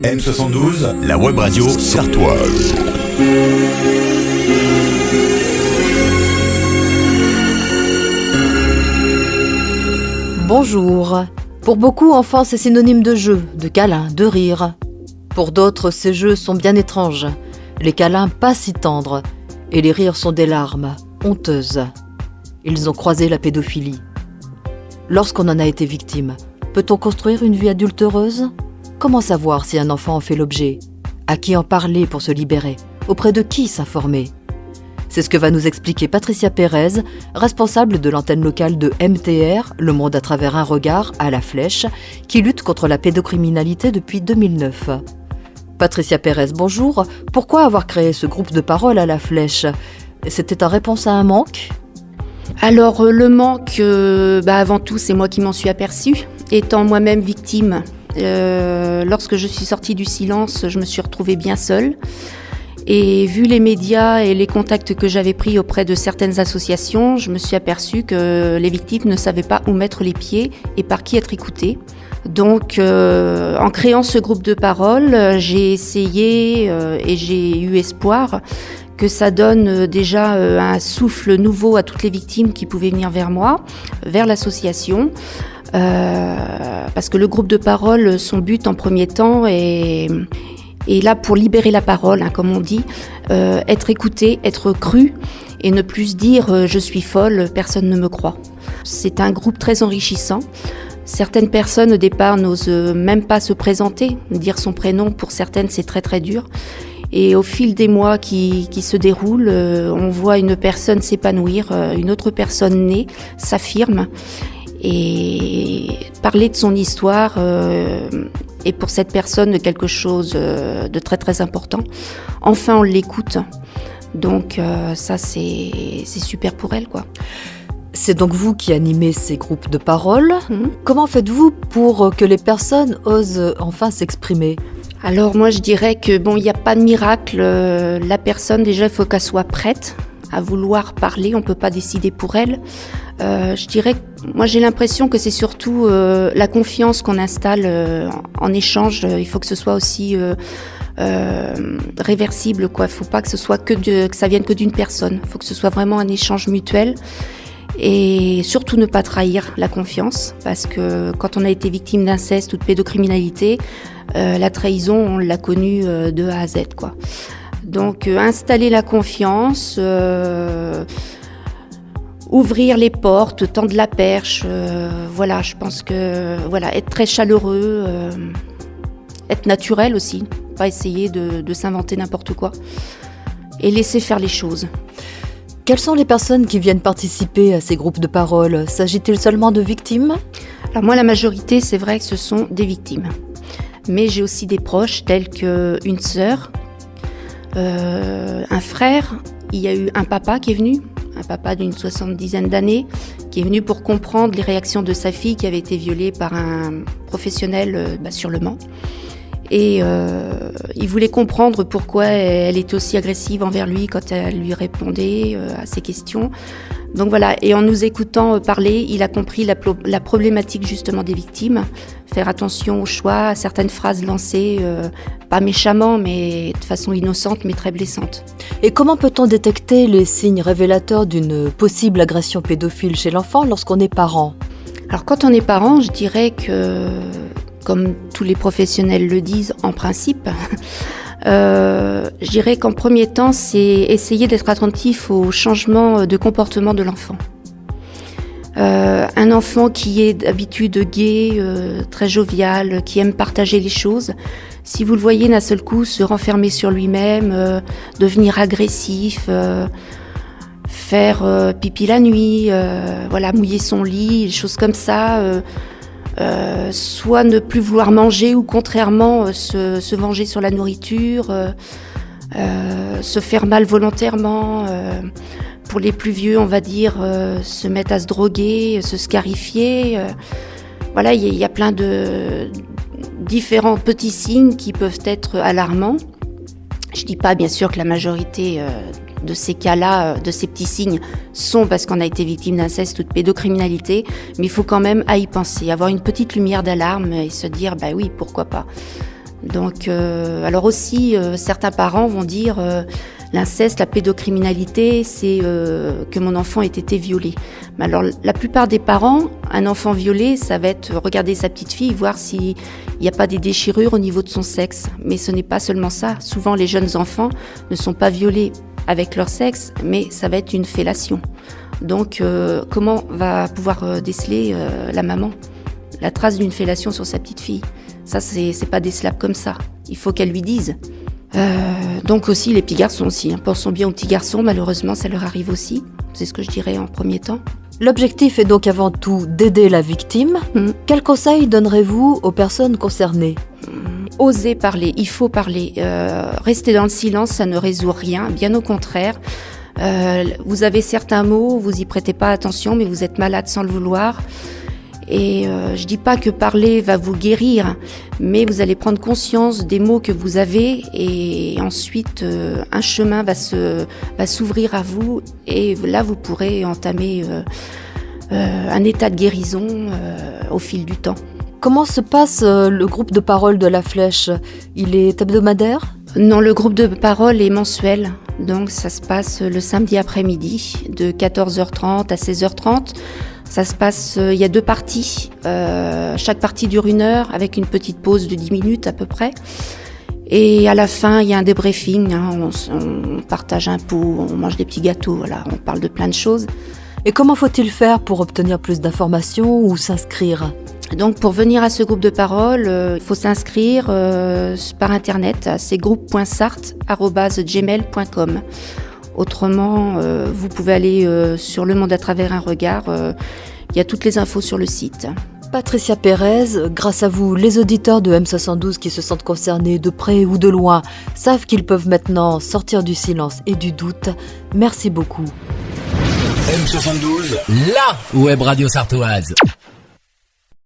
M72, la web radio sartoise. Bonjour. Pour beaucoup, enfance est synonyme de jeu, de câlin, de rire. Pour d'autres, ces jeux sont bien étranges. Les câlins pas si tendres. Et les rires sont des larmes, honteuses. Ils ont croisé la pédophilie. Lorsqu'on en a été victime, peut-on construire une vie adulte heureuse ? Comment savoir si un enfant en fait l'objet ? À qui en parler pour se libérer ? Auprès de qui s'informer ? C'est ce que va nous expliquer Patricia Pérez, responsable de l'antenne locale de MTR, Le Monde à travers un regard, à La Flèche, qui lutte contre la pédocriminalité depuis 2009. Patricia Pérez, bonjour. Pourquoi avoir créé ce groupe de parole à La Flèche ? C'était en réponse à un manque ? Alors le manque, avant tout, c'est moi qui m'en suis aperçue, étant moi-même victime. Lorsque je suis sortie du silence, je me suis retrouvée bien seule. Et vu les médias et les contacts que j'avais pris auprès de certaines associations, je me suis aperçue que les victimes ne savaient pas où mettre les pieds et par qui être écoutées. Donc, en créant ce groupe de parole, j'ai essayé et j'ai eu espoir que ça donne déjà un souffle nouveau à toutes les victimes qui pouvaient venir vers moi, vers l'association. Parce que le groupe de parole, son but en premier temps est là pour libérer la parole, comme on dit, être écouté, être cru et ne plus se dire je suis folle, personne ne me croit. C'est un groupe très enrichissant. Certaines personnes au départ n'osent même pas se présenter, dire son prénom, pour certaines c'est très très dur. Et au fil des mois qui se déroulent, on voit une personne s'épanouir, une autre personne naît, s'affirme. Et parler de son histoire est pour cette personne quelque chose de très très important. Enfin, on l'écoute. Donc ça, c'est super pour elle, quoi. C'est donc vous qui animez ces groupes de parole. Comment faites-vous pour que les personnes osent enfin s'exprimer ? Alors moi, je dirais que il n'y a pas de miracle. La personne, déjà, il faut qu'elle soit prête à vouloir parler. On ne peut pas décider pour elle. Je dirais, moi j'ai l'impression que c'est surtout la confiance qu'on installe en échange. Il faut que ce soit aussi réversible, quoi. Il ne faut pas que ce soit que ça vienne que d'une personne. Il faut que ce soit vraiment un échange mutuel. Et surtout ne pas trahir la confiance, parce que quand on a été victime d'inceste ou de pédocriminalité, la trahison, on l'a connue de A à Z, quoi. Donc installer la confiance, ouvrir les portes, tendre la perche, je pense que être très chaleureux, être naturel aussi, pas essayer de s'inventer n'importe quoi, et laisser faire les choses. Quelles sont les personnes qui viennent participer à ces groupes de parole ? S'agit-il seulement de victimes ? Alors moi, la majorité, c'est vrai que ce sont des victimes. Mais j'ai aussi des proches, tels qu'une sœur, un frère. Il y a eu un papa qui est venu, un papa d'une 70aine d'années, qui est venu pour comprendre les réactions de sa fille qui avait été violée par un professionnel sur le Mans. Et il voulait comprendre pourquoi elle était aussi agressive envers lui quand elle lui répondait à ses questions. Donc voilà, et en nous écoutant parler, il a compris la problématique justement des victimes. Faire attention au choix, à certaines phrases lancées, pas méchamment, mais de façon innocente, mais très blessante. Et comment peut-on détecter les signes révélateurs d'une possible agression pédophile chez l'enfant lorsqu'on est parent ? Alors quand on est parent, je dirais que, comme tous les professionnels le disent en principe, je dirais qu'en premier temps, c'est essayer d'être attentif au changement de comportement de l'enfant. Un enfant qui est d'habitude gai, très jovial, qui aime partager les choses, si vous le voyez d'un seul coup se renfermer sur lui-même, devenir agressif, faire pipi la nuit, mouiller son lit, des choses comme ça, soit ne plus vouloir manger ou contrairement se venger sur la nourriture, se faire mal volontairement. Pour les plus vieux, on va dire, se mettre à se droguer, se scarifier. Il y a plein de différents petits signes qui peuvent être alarmants. Je dis pas bien sûr que la majorité de ces cas-là, de ces petits signes, sont parce qu'on a été victime d'inceste ou de pédocriminalité, mais il faut quand même à y penser, avoir une petite lumière d'alarme et se dire, bah oui, pourquoi pas. Donc, alors aussi, certains parents vont dire l'inceste, la pédocriminalité, c'est que mon enfant ait été violé. Mais alors, la plupart des parents, un enfant violé, ça va être regarder sa petite fille, voir s'il n'y a pas des déchirures au niveau de son sexe. Mais ce n'est pas seulement ça. Souvent, les jeunes enfants ne sont pas violés avec leur sexe, mais ça va être une fellation. Donc, comment va pouvoir déceler la maman la trace d'une fellation sur sa petite fille? Ça, c'est pas décelable comme ça. Il faut qu'elle lui dise. Donc aussi, les petits garçons aussi. Pensons bien aux petits garçons, malheureusement, ça leur arrive aussi. C'est ce que je dirais en premier temps. L'objectif est donc avant tout d'aider la victime. Quels conseils donnerez-vous aux personnes concernées ? Osez parler, il faut parler. Rester dans le silence, ça ne résout rien, bien au contraire. Vous avez certains mots, vous y prêtez pas attention, mais vous êtes malade sans le vouloir. Et je dis pas que parler va vous guérir, mais vous allez prendre conscience des mots que vous avez et ensuite un chemin va s'ouvrir à vous et là vous pourrez entamer un état de guérison au fil du temps. Comment se passe le groupe de parole de la Flèche ? Il est hebdomadaire ? Non, le groupe de parole est mensuel, donc ça se passe le samedi après-midi de 14h30 à 16h30. Ça se passe, il y a 2 parties, chaque partie dure 1 heure avec une petite pause de 10 minutes à peu près. Et à la fin, il y a un débriefing, on partage un pot, on mange des petits gâteaux, voilà, on parle de plein de choses. Et comment faut-il faire pour obtenir plus d'informations ou s'inscrire ? Donc pour venir à ce groupe de parole, il faut s'inscrire par internet, c'est groupe.sart@gmail.com. Autrement, vous pouvez aller sur Le Monde à travers un regard. Il y a toutes les infos sur le site. Patricia Pérez, grâce à vous, les auditeurs de M72 qui se sentent concernés de près ou de loin savent qu'ils peuvent maintenant sortir du silence et du doute. Merci beaucoup. M72, la web radio sartoise.